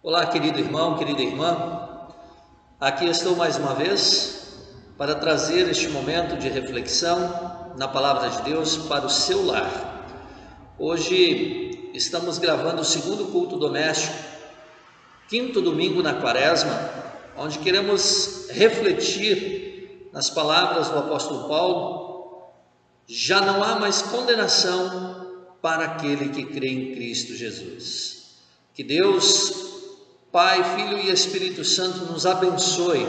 Olá, querido irmão, querida irmã, aqui estou mais uma vez para trazer este momento de reflexão na Palavra de Deus para o seu lar. Hoje estamos gravando o segundo culto doméstico, quinto domingo na Quaresma, onde queremos refletir nas palavras do apóstolo Paulo: já não há mais condenação para aquele que crê em Cristo Jesus. Que Deus, Pai, Filho e Espírito Santo nos abençoe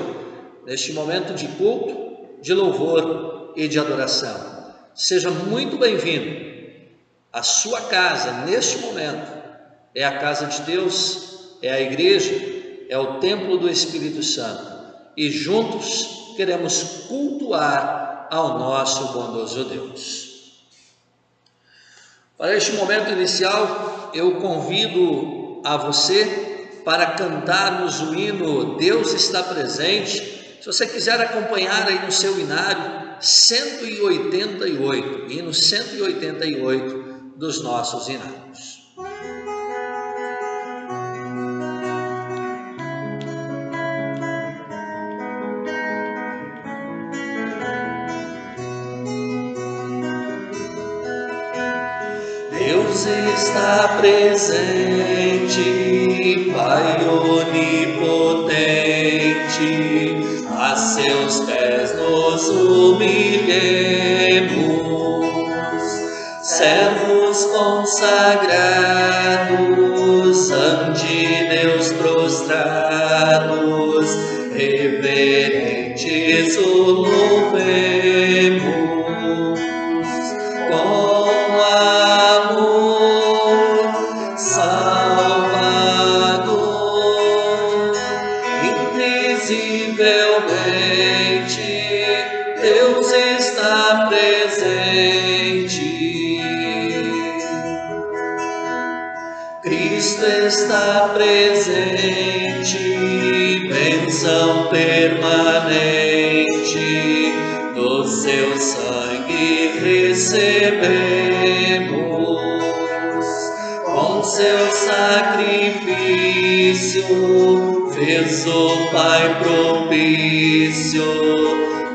neste momento de culto, de louvor e de adoração. Seja muito bem-vindo. A sua casa, neste momento, é a casa de Deus, é a igreja, é o templo do Espírito Santo. E juntos queremos cultuar ao nosso bondoso Deus. Para este momento inicial, eu convido a você para cantarmos o hino Deus está presente. Se você quiser acompanhar aí no seu inário, 188, hino 188 dos nossos inários. Deus está presente, Pai onipotente, a seus pés nos humilhemos, servos consagrados, ante Deus prostrados, reverentes o louvemos. Deus está presente, Cristo está presente, bênção permanente, do seu sangue recebemos, com seu sacrifício fez o Pai propício,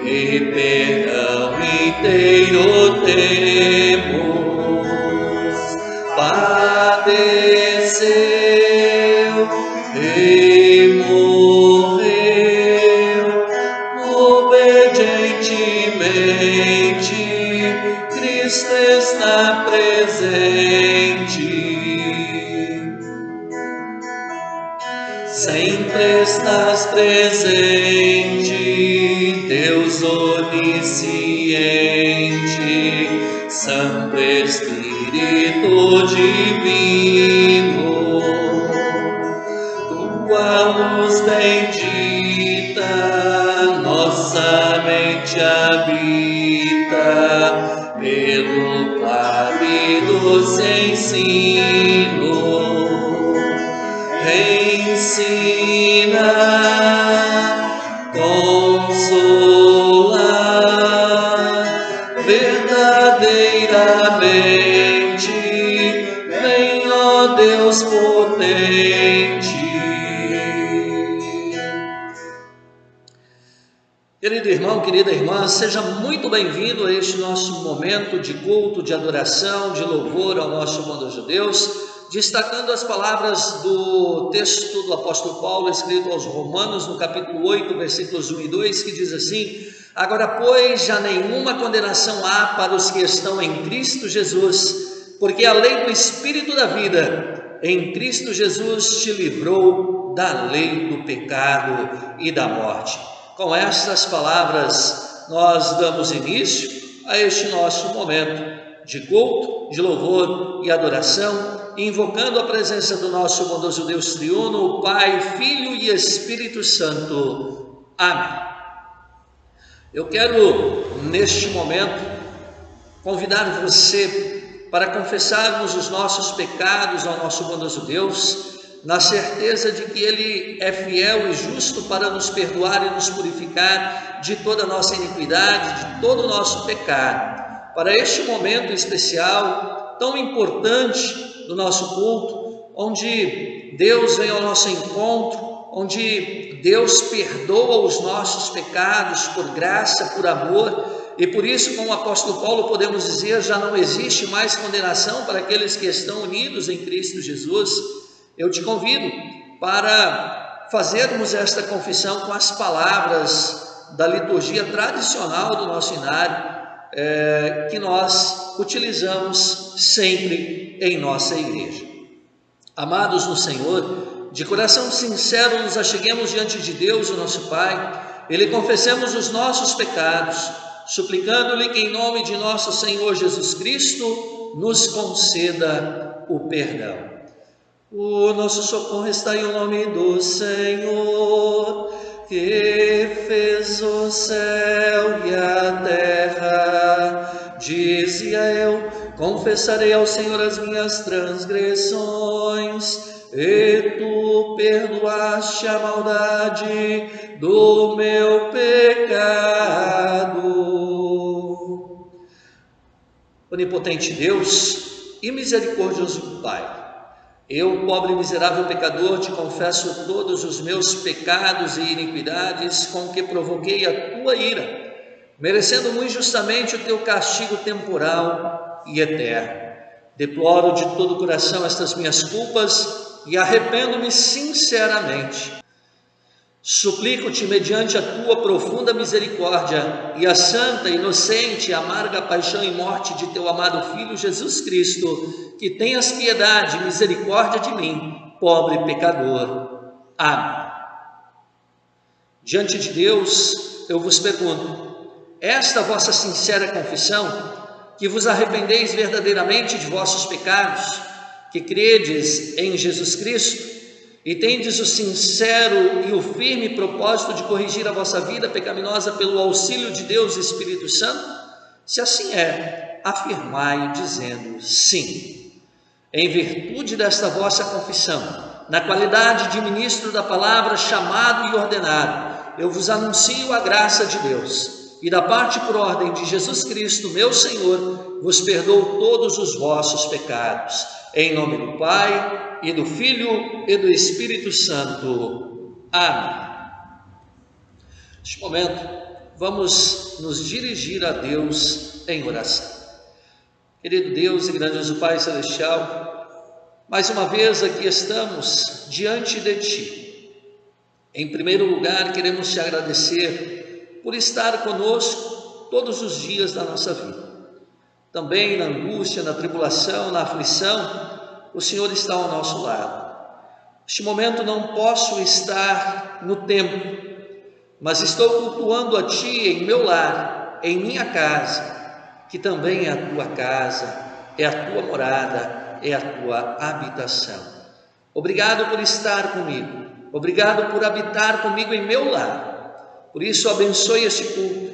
e perdão inteiro temos. Padeceu e morreu obedientemente, Cristo está presente, sempre estás presente, Deus onisciente, Santo Espírito Divino, tua luz bendita nossa mente habita, pelo claro e doce ensino, ensina, consola, verdadeiramente, vem, ó Deus potente. Querido irmão, querida irmã, seja muito bem-vindo a este nosso momento de culto, de adoração, de louvor ao nosso bondoso Deus, destacando as palavras do texto do apóstolo Paulo, escrito aos Romanos, no capítulo 8, versículos 1 e 2, que diz assim: agora, pois, já nenhuma condenação há para os que estão em Cristo Jesus, porque a lei do Espírito da vida em Cristo Jesus te livrou da lei do pecado e da morte. Com estas palavras, nós damos início a este nosso momento de culto, de louvor e adoração, invocando a presença do nosso bondoso Deus triuno, o Pai, Filho e Espírito Santo. Amém. Eu quero, neste momento, convidar você para confessarmos os nossos pecados ao nosso bondoso Deus, na certeza de que Ele é fiel e justo para nos perdoar e nos purificar de toda a nossa iniquidade, de todo o nosso pecado. Para este momento especial, tão importante do nosso culto, onde Deus vem ao nosso encontro, onde Deus perdoa os nossos pecados por graça, por amor, e por isso, como o apóstolo Paulo, podemos dizer, já não existe mais condenação para aqueles que estão unidos em Cristo Jesus. Eu te convido para fazermos esta confissão com as palavras da liturgia tradicional do nosso inário, que nós utilizamos sempre em nossa igreja. Amados no Senhor, de coração sincero nos acheguemos diante de Deus, o nosso Pai, e lhe confessemos os nossos pecados, suplicando-lhe que em nome de nosso Senhor Jesus Cristo nos conceda o perdão. O nosso socorro está em nome do Senhor, que fez o céu e a terra. Dizia eu: confessarei ao Senhor as minhas transgressões, e tu perdoaste a maldade do meu pecado. Onipotente Deus e misericordioso Pai, eu, pobre e miserável pecador, te confesso todos os meus pecados e iniquidades com que provoquei a tua ira, merecendo muito justamente o teu castigo temporal e eterno. Deploro de todo o coração estas minhas culpas e arrependo-me sinceramente. Suplico-te, mediante a tua profunda misericórdia e a santa, inocente e amarga paixão e morte de teu amado Filho Jesus Cristo, que tenhas piedade e misericórdia de mim, pobre pecador. Amém. Diante de Deus, eu vos pergunto: esta vossa sincera confissão, que vos arrependeis verdadeiramente de vossos pecados, que credes em Jesus Cristo, e tendes o sincero e o firme propósito de corrigir a vossa vida pecaminosa pelo auxílio de Deus e Espírito Santo? Se assim é, afirmai dizendo sim. Em virtude desta vossa confissão, na qualidade de ministro da palavra, chamado e ordenado, eu vos anuncio a graça de Deus, e da parte por ordem de Jesus Cristo, meu Senhor, vos perdoo todos os vossos pecados. Em nome do Pai, e do Filho, e do Espírito Santo. Amém. Neste momento, vamos nos dirigir a Deus em oração. Querido Deus e grandioso Pai Celestial, mais uma vez aqui estamos diante de Ti. Em primeiro lugar, queremos Te agradecer por estar conosco todos os dias da nossa vida. Também na angústia, na tribulação, na aflição, o Senhor está ao nosso lado. Neste momento não posso estar no templo, mas estou cultuando a Ti em meu lar, em minha casa, que também é a Tua casa, é a Tua morada, é a Tua habitação. Obrigado por estar comigo, obrigado por habitar comigo em meu lar. Por isso abençoe este culto,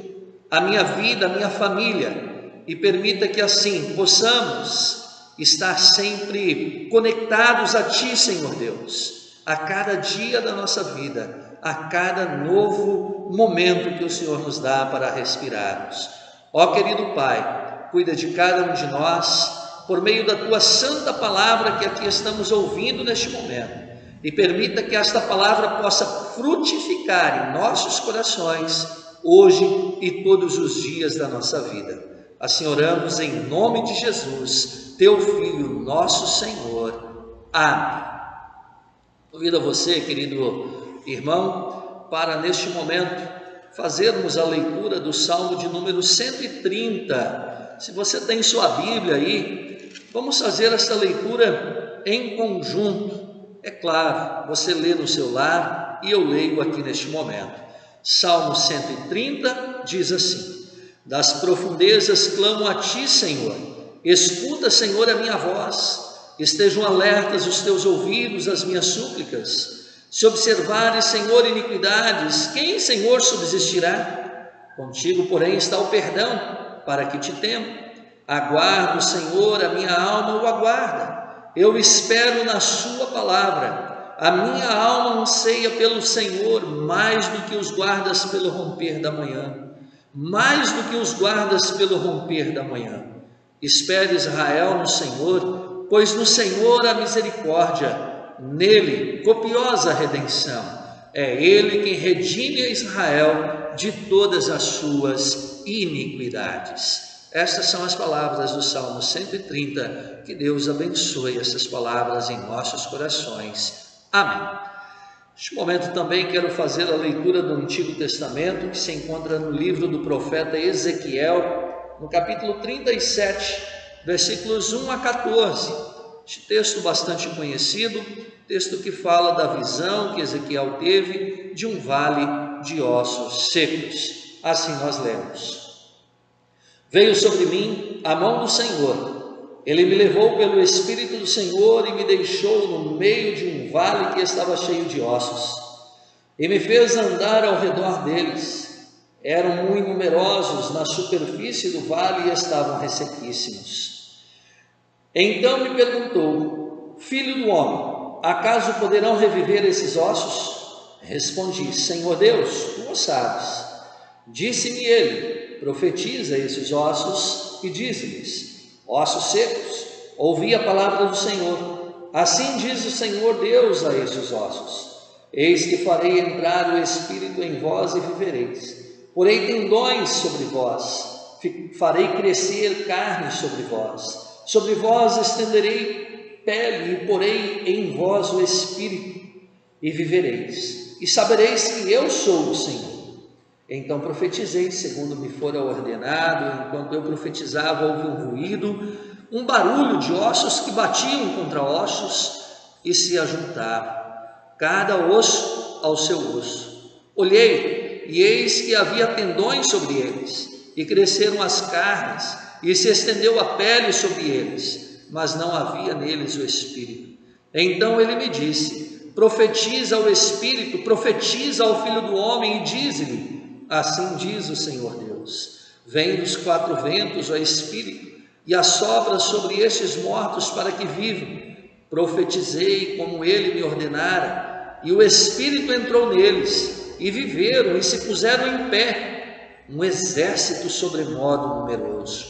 a minha vida, a minha família, e permita que assim possamos estar sempre conectados a Ti, Senhor Deus, a cada dia da nossa vida, a cada novo momento que o Senhor nos dá para respirarmos. Ó querido Pai, cuida de cada um de nós, por meio da Tua santa palavra que aqui estamos ouvindo neste momento, e permita que esta palavra possa frutificar em nossos corações, hoje e todos os dias da nossa vida. Assim oramos em nome de Jesus, Teu Filho, nosso Senhor. Amém. Convido a você, querido irmão, para neste momento fazermos a leitura do Salmo de número 130. Se você tem sua Bíblia aí, vamos fazer essa leitura em conjunto. É claro, você lê no seu lar e eu leio aqui neste momento. Salmo 130 diz assim: das profundezas clamo a Ti, Senhor. Escuta, Senhor, a minha voz. Estejam alertas os Teus ouvidos às minhas súplicas. Se observares, Senhor, iniquidades, quem, Senhor, subsistirá? Contigo, porém, está o perdão, para que Te temo. Aguardo, Senhor, a minha alma o aguarda. Eu espero na Sua palavra. A minha alma anseia pelo Senhor, mais do que os guardas pelo romper da manhã. Mais do que os guardas pelo romper da manhã. Espere, Israel, no Senhor, pois no Senhor há misericórdia, nele copiosa redenção. É ele quem redime a Israel de todas as suas iniquidades. Estas são as palavras do Salmo 130. Que Deus abençoe essas palavras em nossos corações. Amém. Neste momento também quero fazer a leitura do Antigo Testamento, que se encontra no livro do profeta Ezequiel, no capítulo 37, versículos 1 a 14. Este texto bastante conhecido, texto que fala da visão que Ezequiel teve de um vale de ossos secos. Assim nós lemos. Veio sobre mim a mão do Senhor, ele me levou pelo Espírito do Senhor e me deixou no meio de um vale que estava cheio de ossos, e me fez andar ao redor deles. Eram muito numerosos na superfície do vale e estavam ressequíssimos. Então me perguntou: filho do homem, acaso poderão reviver esses ossos? Respondi: Senhor Deus, tu o sabes. Disse-me ele: profetiza esses ossos e dize-lhes: ossos secos, ouvi a palavra do Senhor. Assim diz o Senhor Deus a esses ossos: eis que farei entrar o Espírito em vós e vivereis. Porei tendões sobre vós, farei crescer carne sobre vós estenderei pele e porei em vós o Espírito e vivereis, e sabereis que eu sou o Senhor. Então profetizei segundo me fora ordenado. Enquanto eu profetizava, houve um ruído, um barulho de ossos que batiam contra ossos e se ajuntavam, cada osso ao seu osso. Olhei, e eis que havia tendões sobre eles, e cresceram as carnes, e se estendeu a pele sobre eles, mas não havia neles o Espírito. Então ele me disse: profetiza ao Espírito, profetiza ao Filho do Homem, e dize-lhe: assim diz o Senhor Deus: vem dos quatro ventos, ó Espírito, e assopra sobre estes mortos para que vivam. Profetizei como ele me ordenara, e o Espírito entrou neles, e viveram e se puseram em pé, um exército sobremodo numeroso.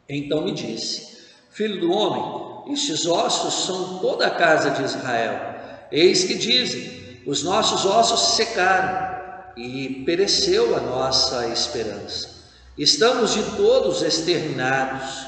Então me disse: filho do homem, estes ossos são toda a casa de Israel. Eis que dizem: os nossos ossos secaram, e pereceu a nossa esperança. Estamos de todos exterminados.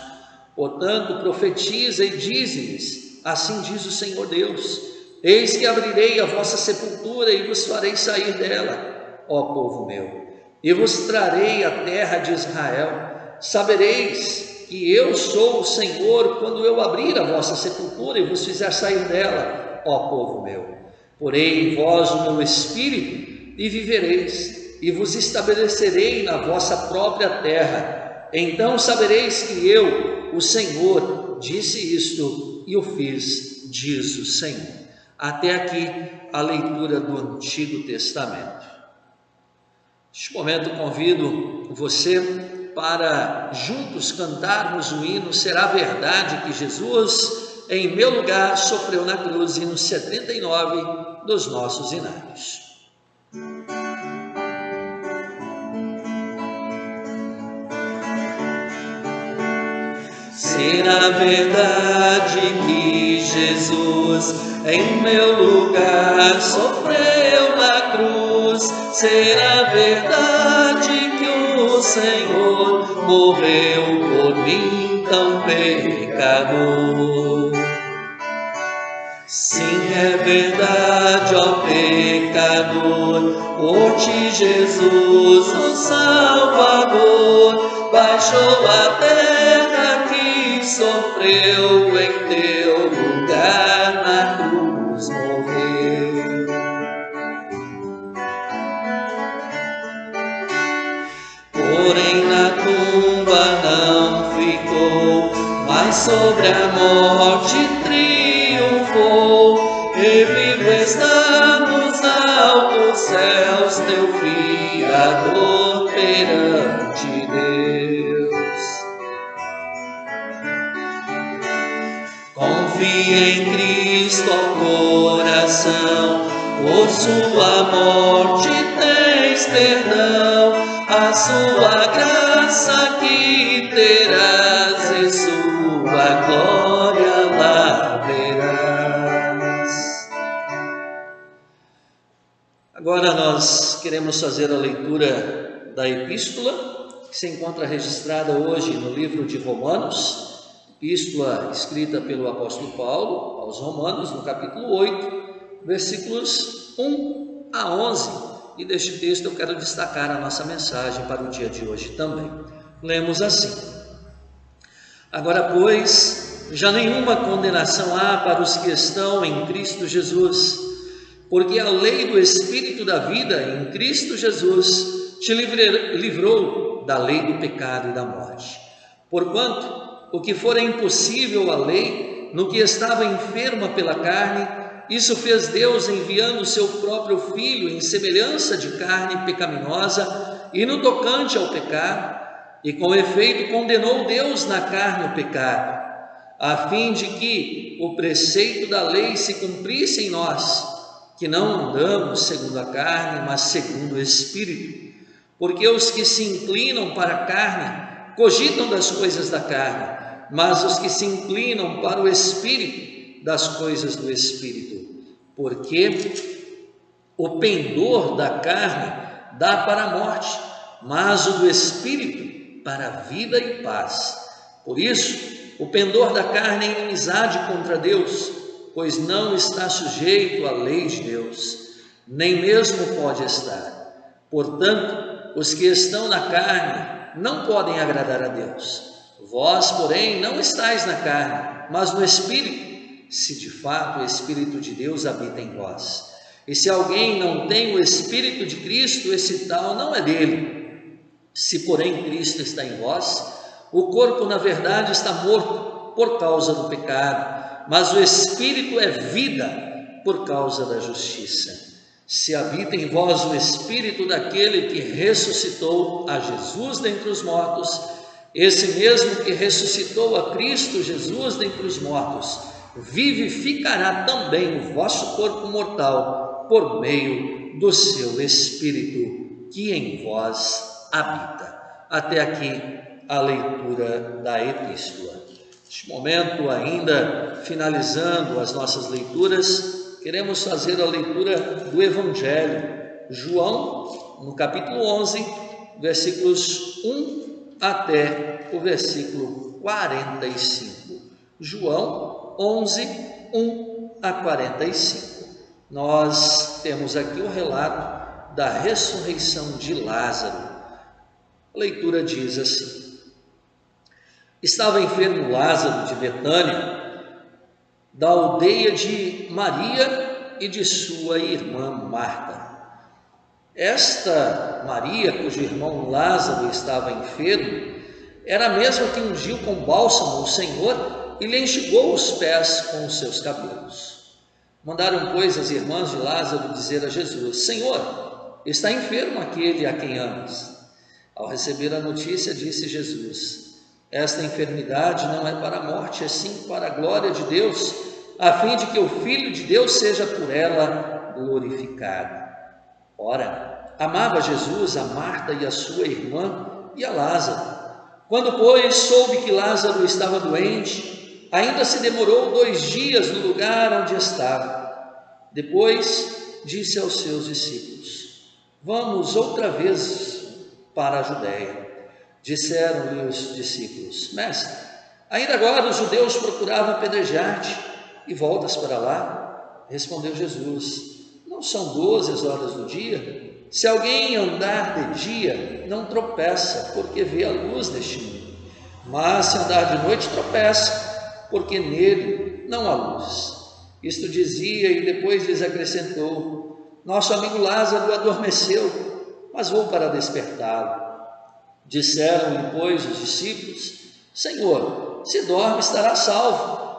Portanto, profetiza e dize-lhes: assim diz o Senhor Deus: eis que abrirei a vossa sepultura e vos farei sair dela, ó povo meu, e vos trarei a terra de Israel. Sabereis que eu sou o Senhor quando eu abrir a vossa sepultura e vos fizer sair dela, ó povo meu. Porei em vós o meu Espírito e vivereis, e vos estabelecerei na vossa própria terra. Então sabereis que eu, o Senhor, disse isto e o fiz, diz o Senhor. Até aqui a leitura do Antigo Testamento. Neste momento convido você para juntos cantarmos o hino Será Verdade que Jesus em meu lugar sofreu na cruz, hino 79 dos nossos hinários. Será verdade que Jesus em meu lugar sofreu na cruz? Será verdade que o Senhor morreu por mim tão pecador? Sim, é verdade, ó pecador, por ti Jesus, o Salvador, baixou a terra que sofreu em teu lugar, na cruz morreu. Porém na tumba não ficou, mas sobre a morte triunfou, e vivo está nos altos céus teu Criador perante Deus. Confia em Cristo, ó coração, por sua morte tens perdão, a sua graça que terás e sua glória lá Agora nós queremos fazer a leitura da epístola, que se encontra registrada hoje no livro de Romanos, epístola escrita pelo apóstolo Paulo aos Romanos, no capítulo 8, versículos 1 a 11. E deste texto eu quero destacar a nossa mensagem para o dia de hoje também. Lemos assim: Agora, pois, já nenhuma condenação há para os que estão em Cristo Jesus, porque a lei do Espírito da vida em Cristo Jesus te livrou da lei do pecado e da morte. Porquanto, o que fora impossível à lei, no que estava enferma pela carne, isso fez Deus enviando o seu próprio Filho em semelhança de carne pecaminosa, e no tocante ao pecado, e com efeito condenou Deus na carne o pecado, a fim de que o preceito da lei se cumprisse em nós, que não andamos segundo a carne, mas segundo o Espírito. Porque os que se inclinam para a carne cogitam das coisas da carne, mas os que se inclinam para o Espírito, das coisas do Espírito. Porque o pendor da carne dá para a morte, mas o do Espírito para a vida e paz. Por isso, o pendor da carne é inimizade contra Deus, pois não está sujeito à lei de Deus, nem mesmo pode estar. Portanto, os que estão na carne não podem agradar a Deus. Vós, porém, não estáis na carne, mas no Espírito, se de fato o Espírito de Deus habita em vós. E se alguém não tem o Espírito de Cristo, esse tal não é dele. Se, porém, Cristo está em vós, o corpo, na verdade, está morto por causa do pecado, mas o Espírito é vida por causa da justiça. Se habita em vós o Espírito daquele que ressuscitou a Jesus dentre os mortos, esse mesmo que ressuscitou a Cristo Jesus dentre os mortos, vivificará também o vosso corpo mortal por meio do seu Espírito que em vós habita. Até aqui a leitura da epístola. Neste momento, ainda finalizando as nossas leituras, queremos fazer a leitura do Evangelho. João, no capítulo 11, versículos 1 até o versículo 45. João 11, 1 a 45. Nós temos aqui o relato da ressurreição de Lázaro. A leitura diz assim: Estava enfermo Lázaro de Betânia, da aldeia de Maria e de sua irmã Marta. Esta Maria, cujo irmão Lázaro estava enfermo, era a mesma que ungiu com bálsamo o Senhor e lhe enxugou os pés com os seus cabelos. Mandaram, pois, as irmãs de Lázaro dizer a Jesus: Senhor, está enfermo aquele a quem amas. Ao receber a notícia, disse Jesus: Esta enfermidade não é para a morte, é sim para a glória de Deus, a fim de que o Filho de Deus seja por ela glorificado. Ora, amava Jesus a Marta e a sua irmã e a Lázaro. Quando, pois, soube que Lázaro estava doente, ainda se demorou 2 dias no lugar onde estava. Depois disse aos seus discípulos: Vamos outra vez para a Judéia. Disseram-lhe os discípulos: Mestre, ainda agora os judeus procuravam apedrejar-te, e voltas para lá? Respondeu Jesus: Não são 12 as horas do dia? Se alguém andar de dia, não tropeça, porque vê a luz deste mundo. Mas se andar de noite, tropeça, porque nele não há luz. Isto dizia e depois lhes acrescentou: Nosso amigo Lázaro adormeceu, mas vou para despertá-lo. Disseram-lhe, pois, os discípulos: Senhor, se dorme, estará salvo.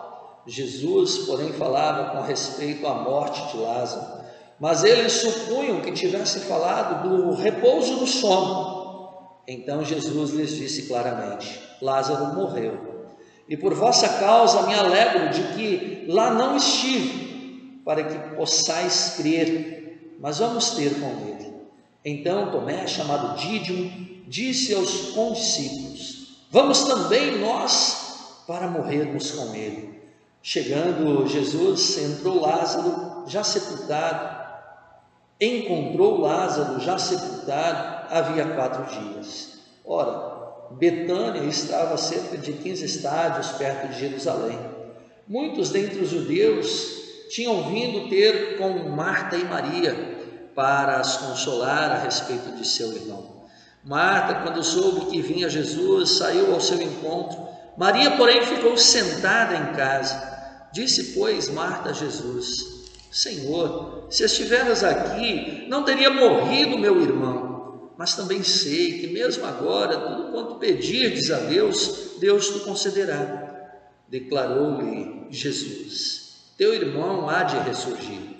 Jesus, porém, falava com respeito à morte de Lázaro, mas eles supunham que tivesse falado do repouso do sono. Então Jesus lhes disse claramente: Lázaro morreu, e por vossa causa me alegro de que lá não estive, para que possais crer, mas vamos ter com ele. Então Tomé, chamado Dídimo, disse aos condiscípulos: Vamos também nós para morrermos com ele. Chegando Jesus, entrou Lázaro, já sepultado, encontrou Lázaro já sepultado havia 4 dias. Ora, Betânia estava a cerca de 15 estádios perto de Jerusalém. Muitos dentre os judeus tinham vindo ter com Marta e Maria para as consolar a respeito de seu irmão. Marta, quando soube que vinha Jesus, saiu ao seu encontro. Maria, porém, ficou sentada em casa. Disse, pois, Marta a Jesus: Senhor, se estiveras aqui, não teria morrido meu irmão. Mas também sei que mesmo agora, tudo quanto pedirdes a Deus, Deus te concederá. Declarou-lhe Jesus: Teu irmão há de ressurgir.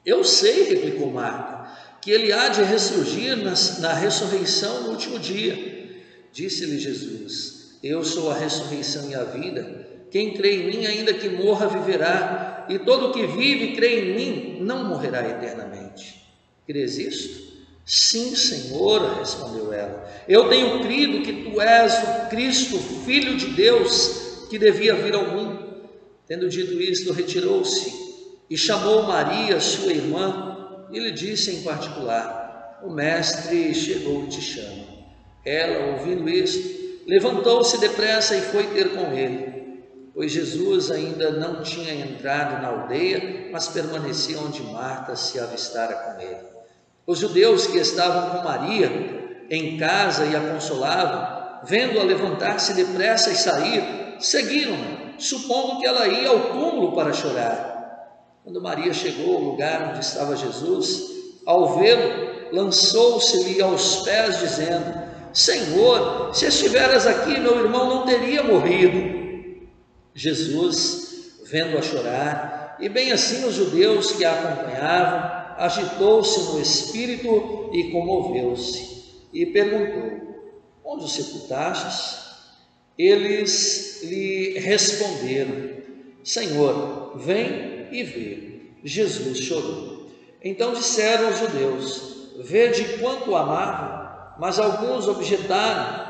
Eu sei, replicou Marta, que ele há de ressurgir na ressurreição no último dia. Disse-lhe Jesus: Eu sou a ressurreição e a vida. Quem crê em mim, ainda que morra, viverá. E todo o que vive e crê em mim não morrerá eternamente. Crês isto? Sim, Senhor, respondeu ela. Eu tenho crido que tu és o Cristo, Filho de Deus, que devia vir ao mundo. Tendo dito isto, retirou-se e chamou Maria, sua irmã, e lhe disse em particular: O mestre chegou e te chama. Ela, ouvindo isto, levantou-se depressa e foi ter com ele, pois Jesus ainda não tinha entrado na aldeia, mas permanecia onde Marta se avistara com ele. Os judeus que estavam com Maria em casa e a consolavam, vendo-a levantar-se depressa e sair, seguiram-na, supondo que ela ia ao túmulo para chorar. Quando Maria chegou ao lugar onde estava Jesus, ao vê-lo, lançou-se-lhe aos pés, dizendo: Senhor, se estiveras aqui, meu irmão não teria morrido. Jesus, vendo-a chorar, e bem assim os judeus que a acompanhavam, agitou-se no espírito e comoveu-se, e perguntou: Onde o sepultastes? Eles lhe responderam: Senhor, vem e vê. Jesus chorou. Então disseram os judeus: Vede quanto o amava. Mas alguns objetaram: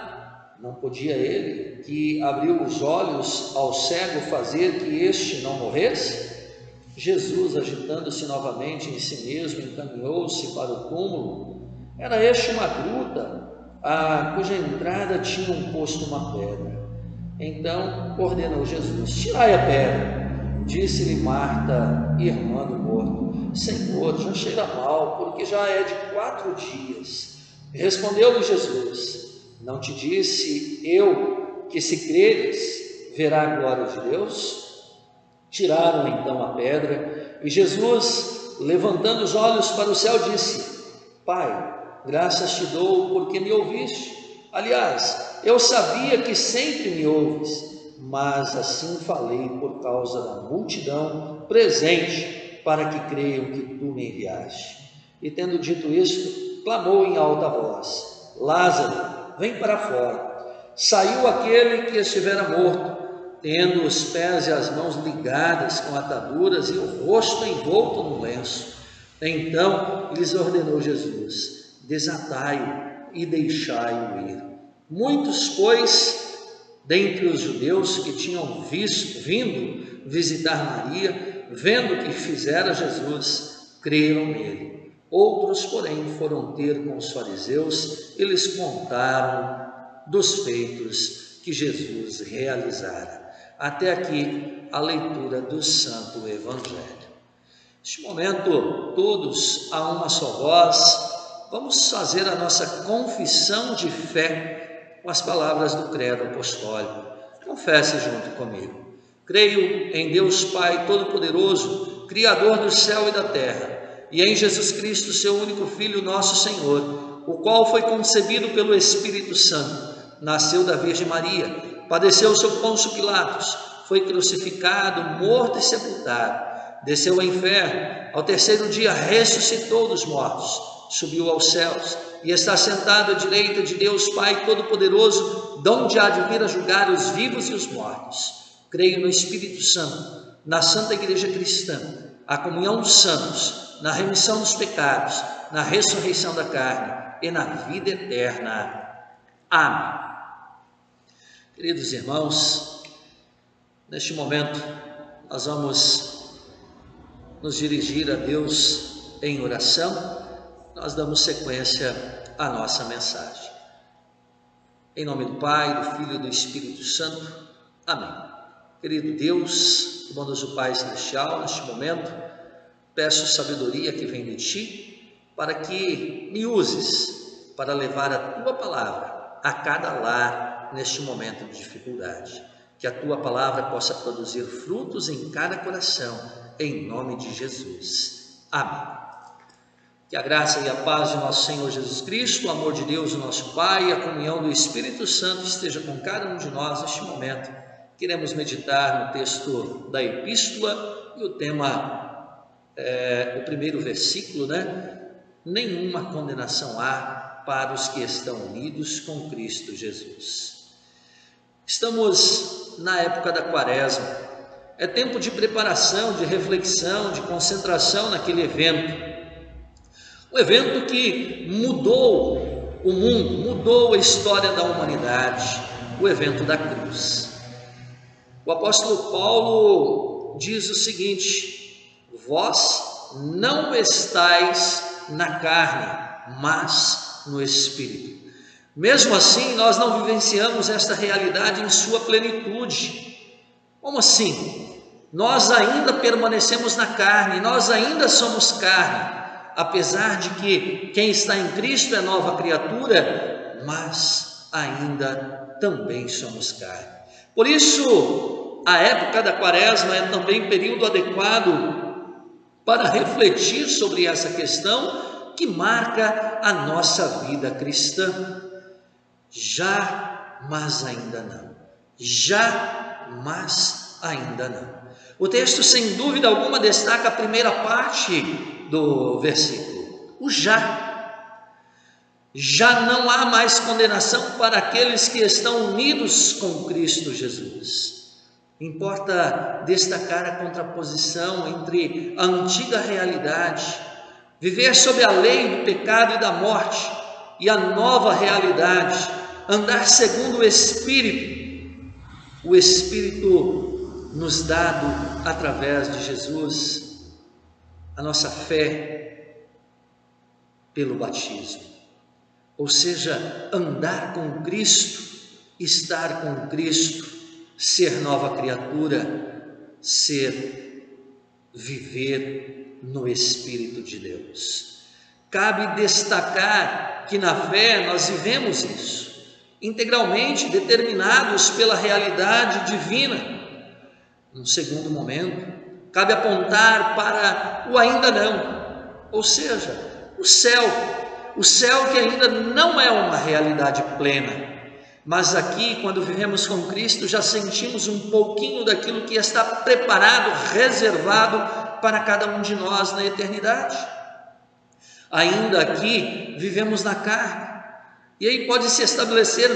Não podia ele, que abriu os olhos ao cego, fazer que este não morresse? Jesus, agitando-se novamente em si mesmo, encaminhou-se para o túmulo. Era este uma gruta, cuja entrada tinha posto uma pedra. Então ordenou Jesus: Tirai a pedra. Disse-lhe Marta, irmã do morto: Senhor, já cheira mal, porque já é de 4 dias. Respondeu-lhe Jesus: Não te disse eu que, se creres, verá a glória de Deus? Tiraram então a pedra, e Jesus, levantando os olhos para o céu, disse: Pai, graças te dou porque me ouviste. Aliás, eu sabia que sempre me ouves, mas assim falei por causa da multidão presente, para que creiam que tu me enviaste. E tendo dito isto, clamou em alta voz: Lázaro, vem para fora. Saiu aquele que estivera morto, tendo os pés e as mãos ligadas com ataduras e o rosto envolto num lenço. Então lhes ordenou Jesus: Desatai-o e deixai-o ir. Muitos, pois, dentre os judeus que tinham vindo visitar Maria, vendo o que fizera Jesus, creram nele. Outros, porém, foram ter com os fariseus e lhes contaram dos feitos que Jesus realizara. Até aqui a leitura do Santo Evangelho. Neste momento, todos a uma só voz, vamos fazer a nossa confissão de fé com as palavras do credo apostólico. Confesse junto comigo. Creio em Deus Pai Todo-Poderoso, Criador do céu e da terra, e em Jesus Cristo, seu único Filho, nosso Senhor, o qual foi concebido pelo Espírito Santo, nasceu da Virgem Maria, padeceu sob Pôncio Pilatos, foi crucificado, morto e sepultado, desceu ao inferno, ao terceiro dia ressuscitou dos mortos, subiu aos céus e está sentado à direita de Deus Pai Todo-Poderoso, donde há de vir a julgar os vivos e os mortos. Creio no Espírito Santo, na Santa Igreja Cristã, a comunhão dos santos, na remissão dos pecados, na ressurreição da carne e na vida eterna. Amém. Queridos irmãos, neste momento nós vamos nos dirigir a Deus em oração, nós damos sequência à nossa mensagem. Em nome do Pai, do Filho e do Espírito Santo. Amém. Querido Deus, bondoso Pai Celestial, neste momento, peço sabedoria que vem de Ti, para que me uses para levar a Tua palavra a cada lar neste momento de dificuldade. Que a Tua palavra possa produzir frutos em cada coração, em nome de Jesus. Amém. Que a graça e a paz de nosso Senhor Jesus Cristo, o amor de Deus, o nosso Pai, e a comunhão do Espírito Santo esteja com cada um de nós neste momento. Queremos meditar no texto da epístola e o tema, o primeiro versículo, Nenhuma condenação há para os que estão unidos com Cristo Jesus. Estamos na época da Quaresma. É tempo de preparação, de reflexão, de concentração naquele evento. Um evento que mudou o mundo, mudou a história da humanidade, o evento da cruz. O apóstolo Paulo diz o seguinte: vós não estáis na carne, mas no Espírito. Mesmo assim, nós não vivenciamos esta realidade em sua plenitude. Como assim? Nós ainda permanecemos na carne, nós ainda somos carne. Apesar de que quem está em Cristo é nova criatura, mas ainda também somos carne. Por isso, a época da Quaresma é também período adequado para refletir sobre essa questão que marca a nossa vida cristã. Já, mas ainda não. Já, mas ainda não. O texto, sem dúvida alguma, destaca a primeira parte do versículo, o já. Já não há mais condenação para aqueles que estão unidos com Cristo Jesus. Importa destacar a contraposição entre a antiga realidade, viver sob a lei do pecado e da morte, e a nova realidade, andar segundo o Espírito nos dado através de Jesus, a nossa fé pelo batismo, ou seja, andar com Cristo, estar com Cristo, ser nova criatura, viver no Espírito de Deus. Cabe destacar que na fé nós vivemos isso, integralmente determinados pela realidade divina. Num segundo momento, cabe apontar para o ainda não, ou seja, o céu que ainda não é uma realidade plena, mas aqui, quando vivemos com Cristo, já sentimos um pouquinho daquilo que está preparado, reservado para cada um de nós na eternidade. Ainda aqui, vivemos na carne, e aí pode se estabelecer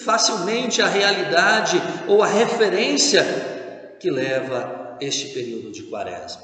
facilmente a realidade ou a referência que leva este período de Quaresma.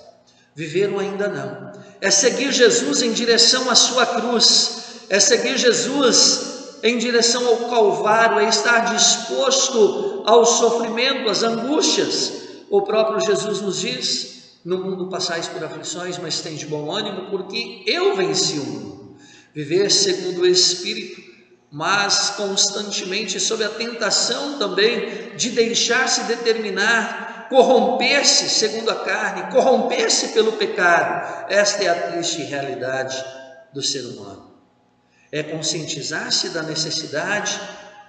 Viver o ainda não é seguir Jesus em direção à sua cruz, é seguir Jesus em direção ao Calvário, é estar disposto ao sofrimento, às angústias. O próprio Jesus nos diz: no mundo passais por aflições, mas tende bom ânimo, porque eu venci o mundo. Viver segundo o Espírito, mas constantemente sob a tentação também de deixar-se determinar, corromper-se segundo a carne, corromper-se pelo pecado. Esta é a triste realidade do ser humano. É conscientizar-se da necessidade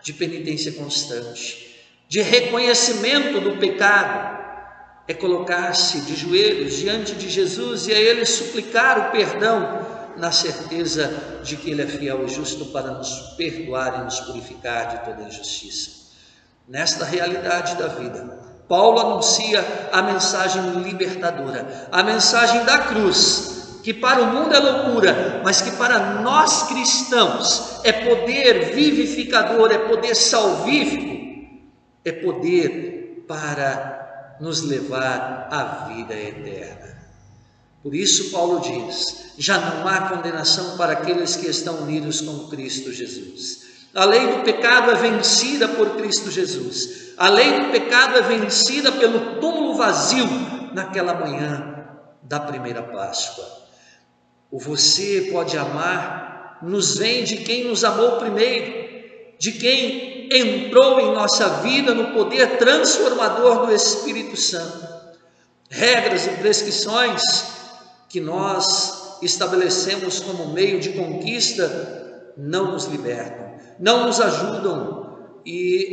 de penitência constante, de reconhecimento do pecado, é colocar-se de joelhos diante de Jesus e a Ele suplicar o perdão, na certeza de que Ele é fiel e justo para nos perdoar e nos purificar de toda injustiça. Nesta realidade da vida, Paulo anuncia a mensagem libertadora, a mensagem da cruz, que para o mundo é loucura, mas que para nós cristãos é poder vivificador, é poder salvífico, é poder para nos levar à vida eterna. Por isso Paulo diz: já não há condenação para aqueles que estão unidos com Cristo Jesus. A lei do pecado é vencida por Cristo Jesus. A lei do pecado é vencida pelo túmulo vazio naquela manhã da primeira Páscoa. O você pode amar nos vem de quem nos amou primeiro, de quem entrou em nossa vida no poder transformador do Espírito Santo. Regras e prescrições que nós estabelecemos como meio de conquista não nos libertam, não nos ajudam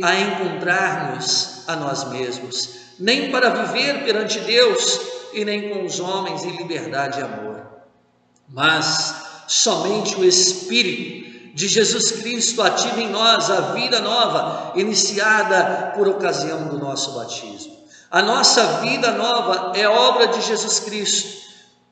a encontrar-nos a nós mesmos, nem para viver perante Deus e nem com os homens em liberdade e amor. Mas somente o Espírito de Jesus Cristo ativa em nós a vida nova, iniciada por ocasião do nosso batismo. A nossa vida nova é obra de Jesus Cristo.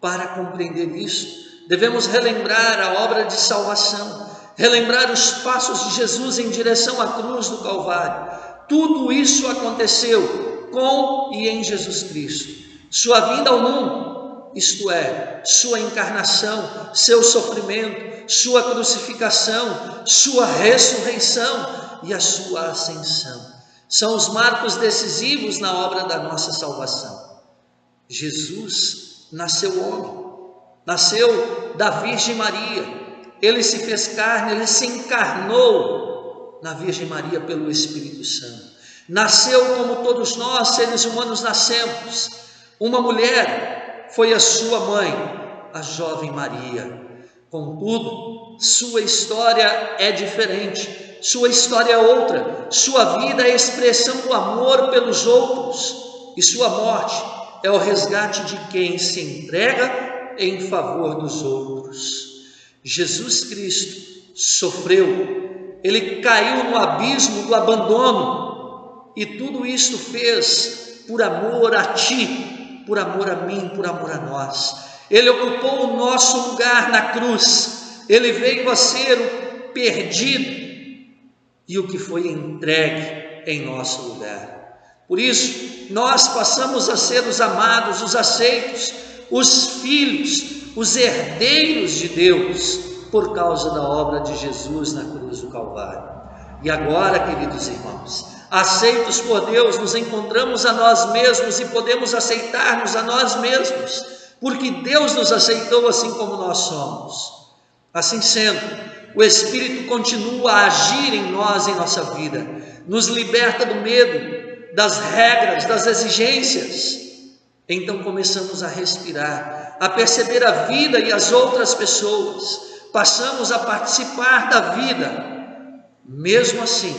Para compreender isso, devemos relembrar a obra de salvação, relembrar os passos de Jesus em direção à cruz do Calvário. Tudo isso aconteceu com e em Jesus Cristo. Sua vinda ao mundo, isto é, sua encarnação, seu sofrimento, sua crucificação, sua ressurreição e a sua ascensão, são os marcos decisivos na obra da nossa salvação. Jesus nasceu homem, nasceu da Virgem Maria, ele se fez carne, ele se encarnou na Virgem Maria pelo Espírito Santo. Nasceu como todos nós, seres humanos, nascemos. Uma mulher foi a sua mãe, a jovem Maria. Contudo, sua história é diferente, sua história é outra, sua vida é a expressão do amor pelos outros, e sua morte é o resgate de quem se entrega em favor dos outros. Jesus Cristo sofreu, ele caiu no abismo do abandono, e tudo isso fez por amor a ti, por amor a mim, por amor a nós. Ele ocupou o nosso lugar na cruz, ele veio a ser o perdido e o que foi entregue em nosso lugar. Por isso, nós passamos a ser os amados, os aceitos, os filhos, os herdeiros de Deus, por causa da obra de Jesus na cruz do Calvário. E agora, queridos irmãos, aceitos por Deus, nos encontramos a nós mesmos e podemos aceitar-nos a nós mesmos, porque Deus nos aceitou assim como nós somos. Assim sendo, o Espírito continua a agir em nós, em nossa vida, nos liberta do medo, das regras, das exigências. Então começamos a respirar, a perceber a vida e as outras pessoas, passamos a participar da vida. Mesmo assim,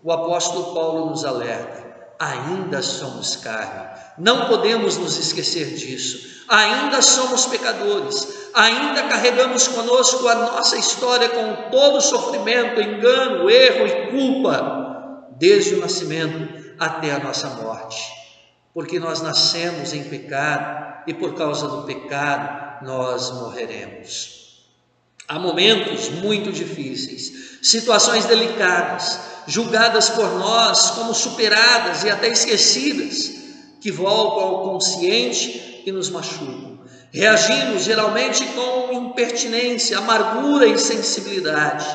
o apóstolo Paulo nos alerta: ainda somos carne, não podemos nos esquecer disso, ainda somos pecadores, ainda carregamos conosco a nossa história com todo sofrimento, engano, erro e culpa, desde o nascimento até a nossa morte, porque nós nascemos em pecado e por causa do pecado nós morreremos. Há momentos muito difíceis, situações delicadas, julgadas por nós como superadas e até esquecidas, que voltam ao consciente e nos machucam. Reagimos geralmente com impertinência, amargura e sensibilidade.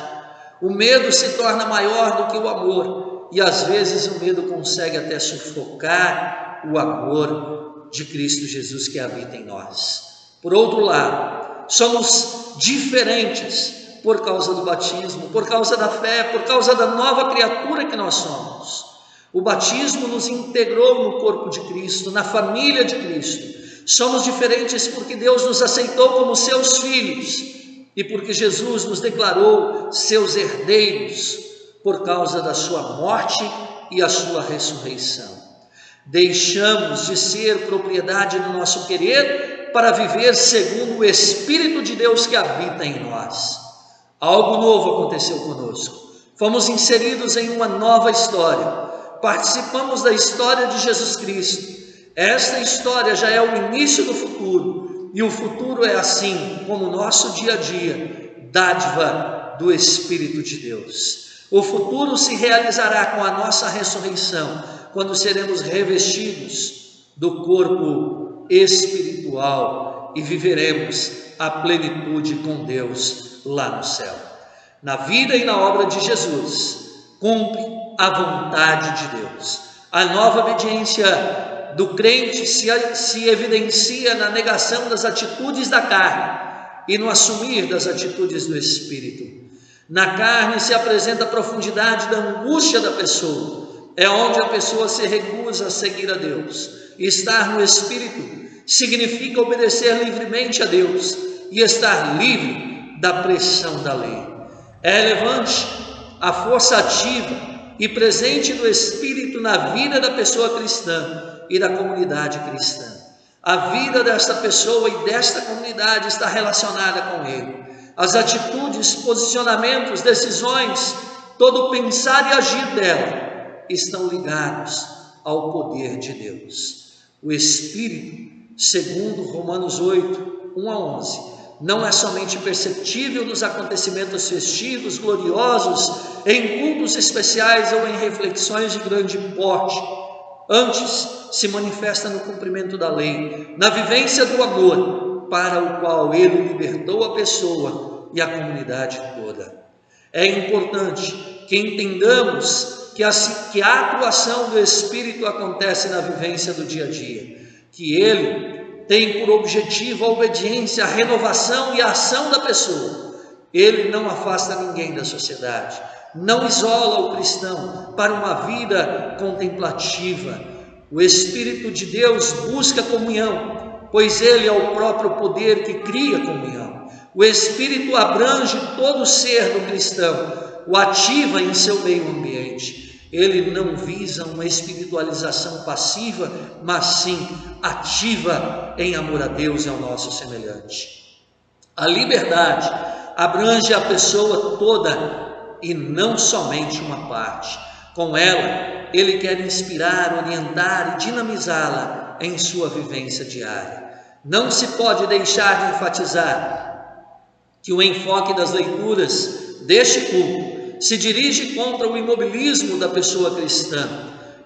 O medo se torna maior do que o amor, e às vezes o medo consegue até sufocar o amor de Cristo Jesus que habita em nós. Por outro lado, somos diferentes por causa do batismo, por causa da fé, por causa da nova criatura que nós somos. O batismo nos integrou no corpo de Cristo, na família de Cristo. Somos diferentes porque Deus nos aceitou como seus filhos e porque Jesus nos declarou seus herdeiros por causa da sua morte e a sua ressurreição. Deixamos de ser propriedade do nosso querer para viver segundo o Espírito de Deus que habita em nós. Algo novo aconteceu conosco. Fomos inseridos em uma nova história. Participamos da história de Jesus Cristo. Esta história já é o início do futuro. E o futuro é assim como o nosso dia a dia, dádiva do Espírito de Deus. O futuro se realizará com a nossa ressurreição, quando seremos revestidos do corpo espiritual e viveremos a plenitude com Deus lá no céu. Na vida e na obra de Jesus, cumpre a vontade de Deus. A nova obediência do crente se evidencia na negação das atitudes da carne e no assumir das atitudes do Espírito. Na carne se apresenta a profundidade da angústia da pessoa, é onde a pessoa se recusa a seguir a Deus. Estar no Espírito significa obedecer livremente a Deus e estar livre da pressão da lei. É relevante a força ativa e presente do Espírito na vida da pessoa cristã e da comunidade cristã. A vida desta pessoa e desta comunidade está relacionada com Ele. As atitudes, posicionamentos, decisões, todo o pensar e agir dela estão ligados ao poder de Deus. O Espírito, segundo Romanos 8, 1 a 11, não é somente perceptível nos acontecimentos festivos, gloriosos, em cultos especiais ou em reflexões de grande porte. Antes, se manifesta no cumprimento da lei, na vivência do amor, para o qual Ele libertou a pessoa e a comunidade toda. É importante que entendamos que a atuação do Espírito acontece na vivência do dia a dia, que Ele tem por objetivo a obediência, a renovação e a ação da pessoa. Ele não afasta ninguém da sociedade, não isola o cristão para uma vida contemplativa. O Espírito de Deus busca comunhão, pois Ele é o próprio poder que cria comunhão. O Espírito abrange todo o ser do cristão, o ativa em seu meio ambiente. Ele não visa uma espiritualização passiva, mas sim ativa em amor a Deus e ao nosso semelhante. A liberdade abrange a pessoa toda e não somente uma parte. Com ela, Ele quer inspirar, orientar e dinamizá-la em sua vivência diária. Não se pode deixar de enfatizar que o enfoque das leituras deste culto se dirige contra o imobilismo da pessoa cristã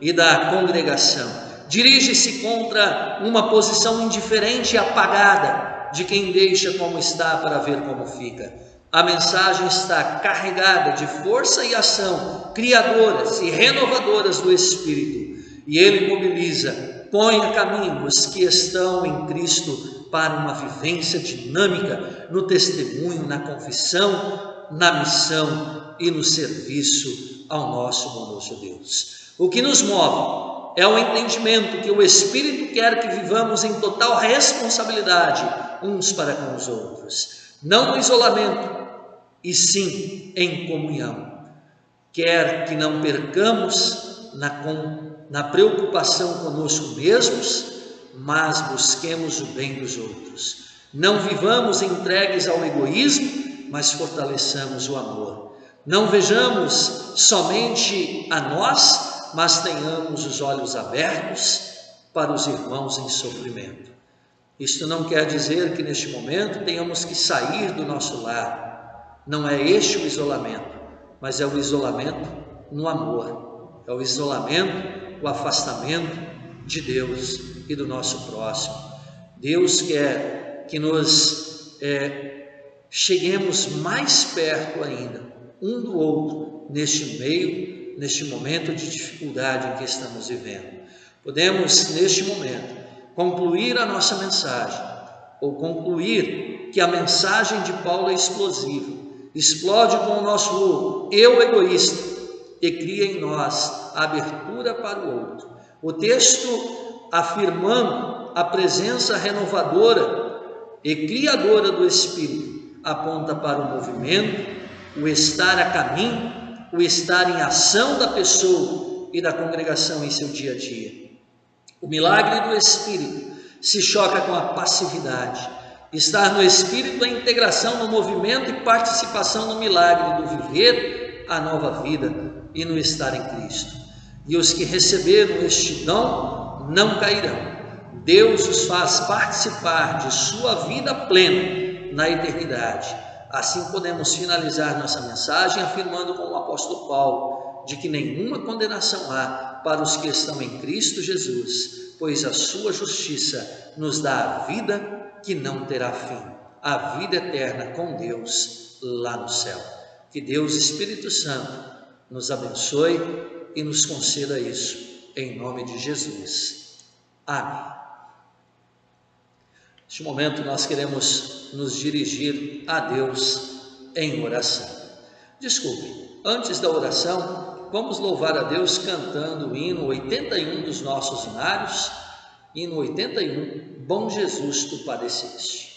e da congregação. Dirige-se contra uma posição indiferente e apagada de quem deixa como está para ver como fica. A mensagem está carregada de força e ação criadoras e renovadoras do Espírito, e Ele mobiliza, põe a caminho os que estão em Cristo para uma vivência dinâmica no testemunho, na confissão, na missão e no serviço ao nosso bondoso Deus. O que nos move é o entendimento que o Espírito quer que vivamos em total responsabilidade uns para com os outros, não no isolamento, e sim em comunhão. Quer que não percamos na preocupação conosco mesmos, mas busquemos o bem dos outros. Não vivamos entregues ao egoísmo, mas fortaleçamos o amor. Não vejamos somente a nós, mas tenhamos os olhos abertos para os irmãos em sofrimento. Isto não quer dizer que neste momento tenhamos que sair do nosso lar. Não é este o isolamento, mas é o isolamento no amor. É o isolamento, o afastamento de Deus e do nosso próximo. Deus quer que nos cheguemos mais perto ainda, um do outro, neste momento de dificuldade em que estamos vivendo. Podemos, neste momento, concluir a nossa mensagem, ou concluir que a mensagem de Paulo é explosiva, explode com o nosso eu egoísta e cria em nós a abertura para o outro. O texto, afirmando a presença renovadora e criadora do Espírito, aponta para o movimento, o estar a caminho, o estar em ação da pessoa e da congregação em seu dia a dia. O milagre do Espírito se choca com a passividade. Estar no Espírito é integração no movimento e participação no milagre do viver a nova vida e no estar em Cristo. E os que receberam este dom não cairão. Deus os faz participar de sua vida plena na eternidade. Assim podemos finalizar nossa mensagem afirmando com o apóstolo Paulo de que nenhuma condenação há para os que estão em Cristo Jesus, pois a sua justiça nos dá a vida que não terá fim, a vida eterna com Deus lá no céu. Que Deus, Espírito Santo, nos abençoe e nos conceda isso, em nome de Jesus. Amém. Neste momento nós queremos nos dirigir a Deus em oração. Desculpe, antes da oração, vamos louvar a Deus cantando o hino 81 dos nossos hinários, hino 81, Bom Jesus, tu padeceste.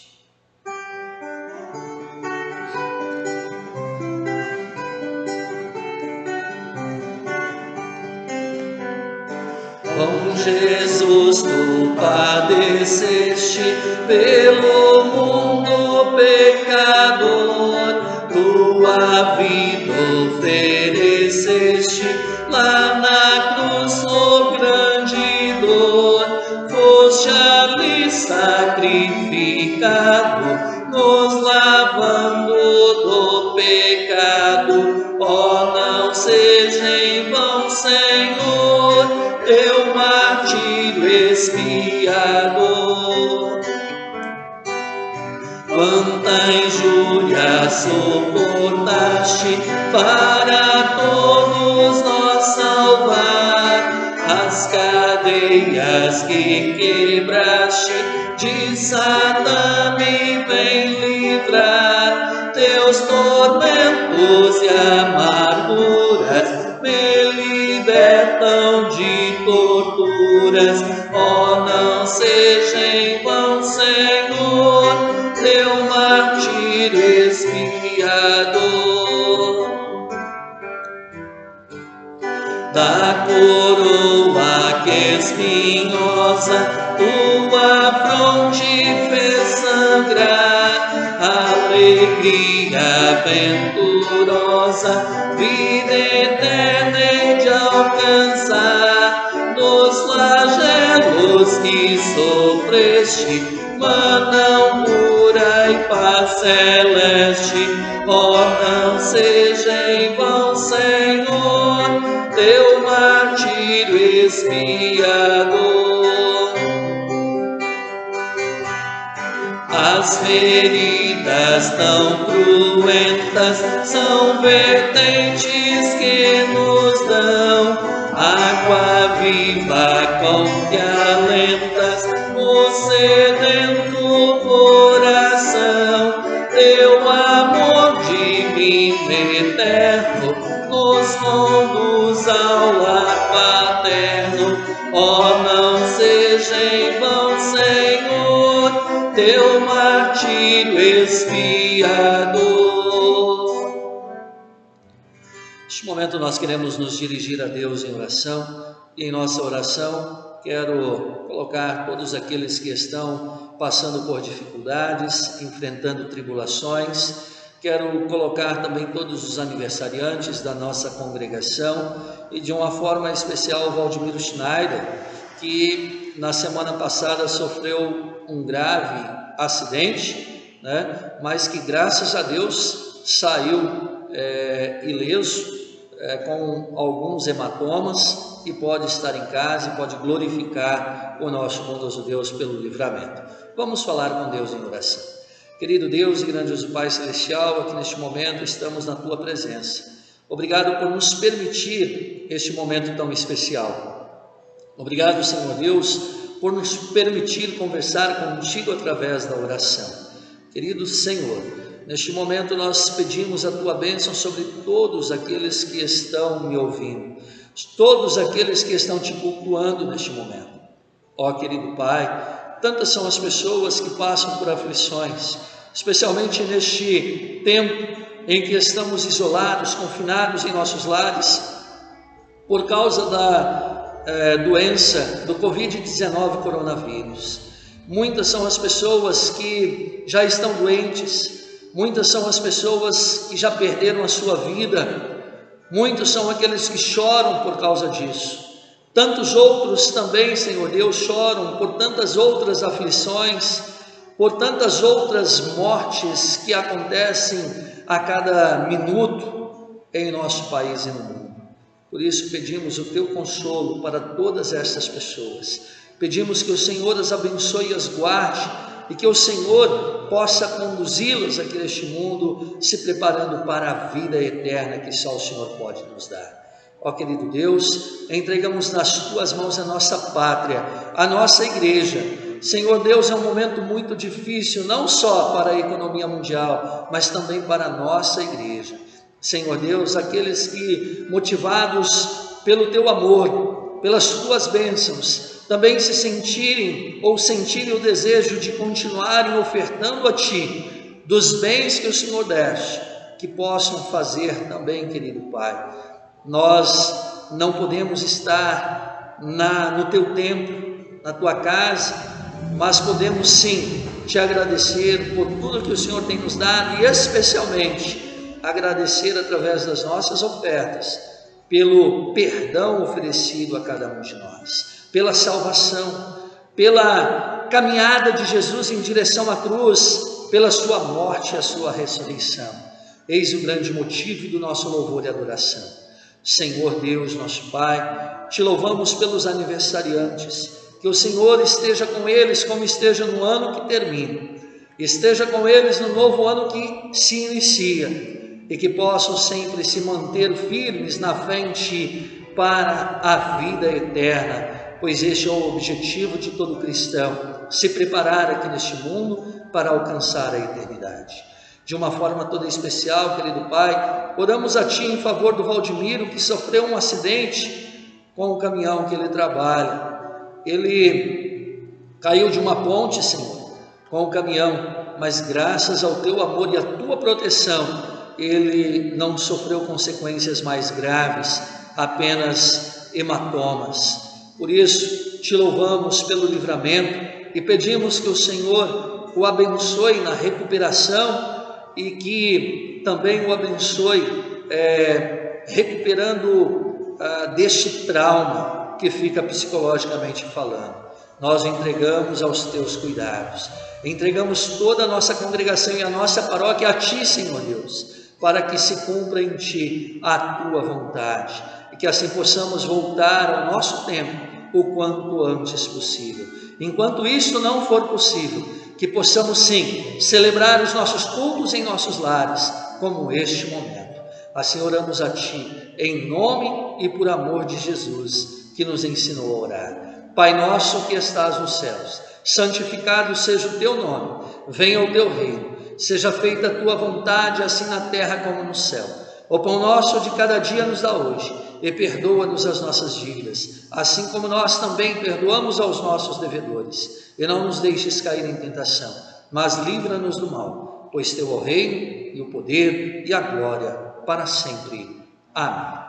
Bom Jesus, tu padeceste pelo mundo pecador, tua vida ofereceste lá na cruz, oh grande dor, foste ali sacrificado, nos lavando do pecado. Ó, não seja em vão, Senhor, teu martírio expiador. Quanta injúria suportaste para todos nós salvar, as cadeias que quebraste de Satã me vem livrar, teus tormentos e amarguras me libertam de torturas. Ó, não seja em vão, Senhor, teu martírio expiador. Da coroa que espinhosa tua fronte fez sangrar, alegria venturosa, vida eterna hei de alcançar. Nos flagelos que sofreste, manam cura e paz celeste. Ó, não seja em vão, Senhor, teu martírio expiador. As feridas tão cruentas são vertentes que nos dão água viva com que alentas o sedento coração. Teu amor divino eterno nos conduz ao lar paterno. Ó, não seja em vão, Senhor, teu martírio expiador. Neste momento nós queremos nos dirigir a Deus em oração, e em nossa oração quero colocar todos aqueles que estão passando por dificuldades, enfrentando tribulações. Quero colocar também todos os aniversariantes da nossa congregação e de uma forma especial o Valdemiro Schneider, que na semana passada sofreu um grave acidente, mas que graças a Deus saiu ileso, com alguns hematomas, e pode estar em casa e pode glorificar o nosso bondoso Deus pelo livramento. Vamos falar com Deus em oração. Querido Deus e grandioso Pai Celestial, aqui neste momento estamos na Tua presença. Obrigado por nos permitir este momento tão especial. Obrigado, Senhor Deus, por nos permitir conversar contigo através da oração. Querido Senhor, neste momento nós pedimos a Tua bênção sobre todos aqueles que estão me ouvindo, todos aqueles que estão Te cultuando neste momento. Ó querido Pai, tantas são as pessoas que passam por aflições, especialmente neste tempo em que estamos isolados, confinados em nossos lares, por causa da doença do Covid-19 coronavírus. Muitas são as pessoas que já estão doentes, muitas são as pessoas que já perderam a sua vida, muitos são aqueles que choram por causa disso. Tantos outros também, Senhor Deus, choram por tantas outras aflições, por tantas outras mortes que acontecem a cada minuto em nosso país e no mundo. Por isso pedimos o Teu consolo para todas estas pessoas. Pedimos que o Senhor as abençoe e as guarde, e que o Senhor possa conduzi-las aqui neste mundo, se preparando para a vida eterna que só o Senhor pode nos dar. Ó querido Deus, entregamos nas Tuas mãos a nossa pátria, a nossa igreja, Senhor Deus, é um momento muito difícil, não só para a economia mundial, mas também para a nossa igreja. Senhor Deus, aqueles que, motivados pelo teu amor, pelas tuas bênçãos, também se sentirem ou sentirem o desejo de continuarem ofertando a Ti dos bens que o Senhor deste, que possam fazer também, querido Pai. Nós não podemos estar no Teu templo, na Tua casa, mas podemos sim Te agradecer por tudo que o Senhor tem nos dado e especialmente agradecer através das nossas ofertas pelo perdão oferecido a cada um de nós, pela salvação, pela caminhada de Jesus em direção à cruz, pela sua morte e a sua ressurreição. Eis o grande motivo do nosso louvor e adoração. Senhor Deus, nosso Pai, Te louvamos pelos aniversariantes, que o Senhor esteja com eles como esteja no ano que termina, esteja com eles no novo ano que se inicia, e que possam sempre se manter firmes na frente para a vida eterna, pois este é o objetivo de todo cristão, se preparar aqui neste mundo para alcançar a eternidade. De uma forma toda especial, querido Pai, oramos a Ti em favor do Valdemiro, que sofreu um acidente com o caminhão que ele trabalha. Ele caiu de uma ponte, Senhor, com o caminhão, mas graças ao Teu amor e à Tua proteção, ele não sofreu consequências mais graves, apenas hematomas. Por isso, Te louvamos pelo livramento e pedimos que o Senhor o abençoe na recuperação e que também o abençoe recuperando deste trauma que fica psicologicamente falando. Nós entregamos aos Teus cuidados, entregamos toda a nossa congregação e a nossa paróquia a Ti, Senhor Deus, para que se cumpra em Ti a Tua vontade e que assim possamos voltar ao nosso tempo o quanto antes possível. Enquanto isso não for possível, que possamos sim celebrar os nossos cultos em nossos lares, como este momento. Assim oramos a Ti, em nome e por amor de Jesus, que nos ensinou a orar. Pai nosso que estás nos céus, santificado seja o Teu nome, venha o Teu reino, seja feita a Tua vontade, assim na terra como no céu. O pão nosso de cada dia nos dá hoje, e perdoa-nos as nossas dívidas, assim como nós também perdoamos aos nossos devedores. E não nos deixes cair em tentação, mas livra-nos do mal, pois Teu é o reino, e o poder, e a glória, para sempre. Amém.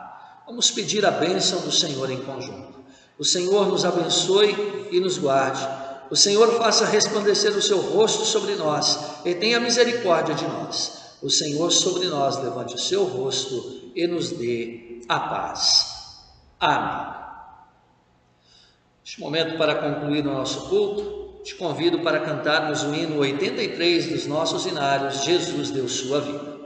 Vamos pedir a bênção do Senhor em conjunto. O Senhor nos abençoe e nos guarde. O Senhor faça resplandecer o Seu rosto sobre nós e tenha misericórdia de nós. O Senhor sobre nós levante o Seu rosto e nos dê a paz. Amém. Neste momento, para concluir o nosso culto, te convido para cantarmos o hino 83 dos nossos hinários, Jesus deu sua vida.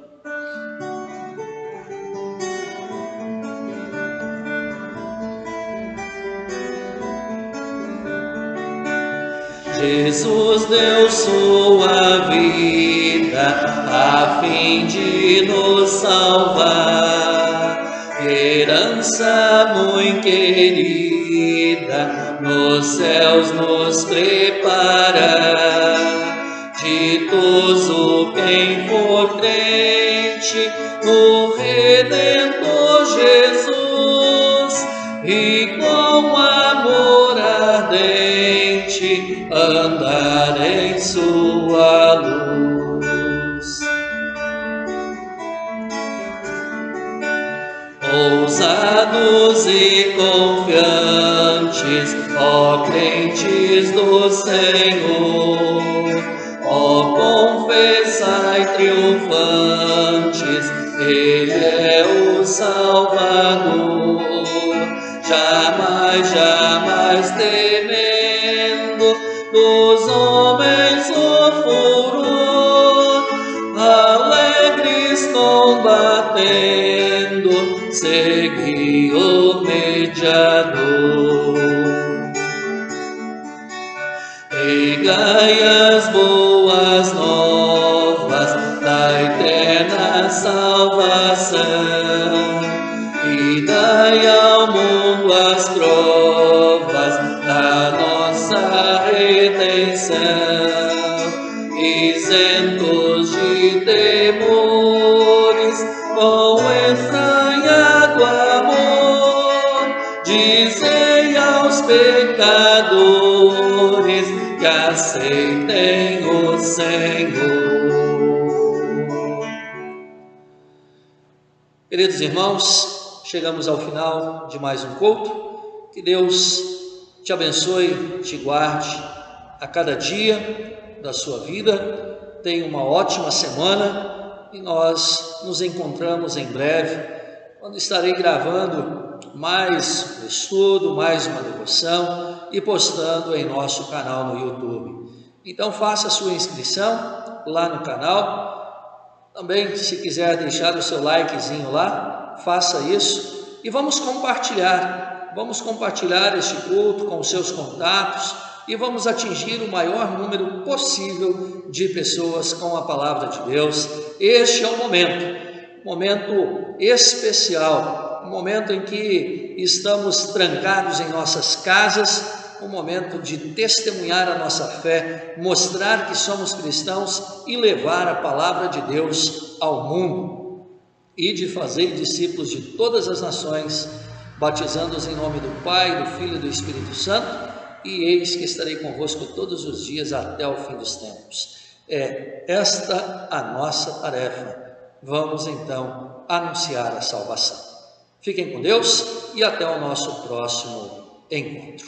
Jesus deu sua vida a fim de nos salvar, herança muito querida, nos céus nos preparar. Ditoso quem for crente no Redentor Jesus, e com amor ardente andar em sua luz. Ousados e confiantes, ó crentes do Senhor, ó confessai triunfantes, Ele é o Salvador. Jamais, jamais temendo dos homens o furor, alegres combatendo, segui o mediador. Pregai as boas novas da eterna salvação, e dai ao mundo as provas da nossa redenção. temores, com estranhado amor, dizei aos pecadores que aceitem o Senhor. Queridos irmãos, chegamos ao final de mais um culto. Que Deus te abençoe, te guarde a cada dia da sua vida. Tenha uma ótima semana e nós nos encontramos em breve, quando estarei gravando mais um estudo, mais uma devoção e postando em nosso canal no YouTube. Então faça a sua inscrição lá no canal. Também, se quiser deixar o seu likezinho lá, faça isso e vamos compartilhar este culto com os seus contatos e vamos atingir o maior número possível de pessoas com a palavra de Deus. Este é o momento especial, um momento em que estamos trancados em nossas casas, um momento de testemunhar a nossa fé, mostrar que somos cristãos e levar a palavra de Deus ao mundo, e de fazer discípulos de todas as nações, batizando-os em nome do Pai, do Filho e do Espírito Santo, e eis que estarei convosco todos os dias até o fim dos tempos. É esta a nossa tarefa. Vamos então anunciar a salvação. Fiquem com Deus e até o nosso próximo encontro.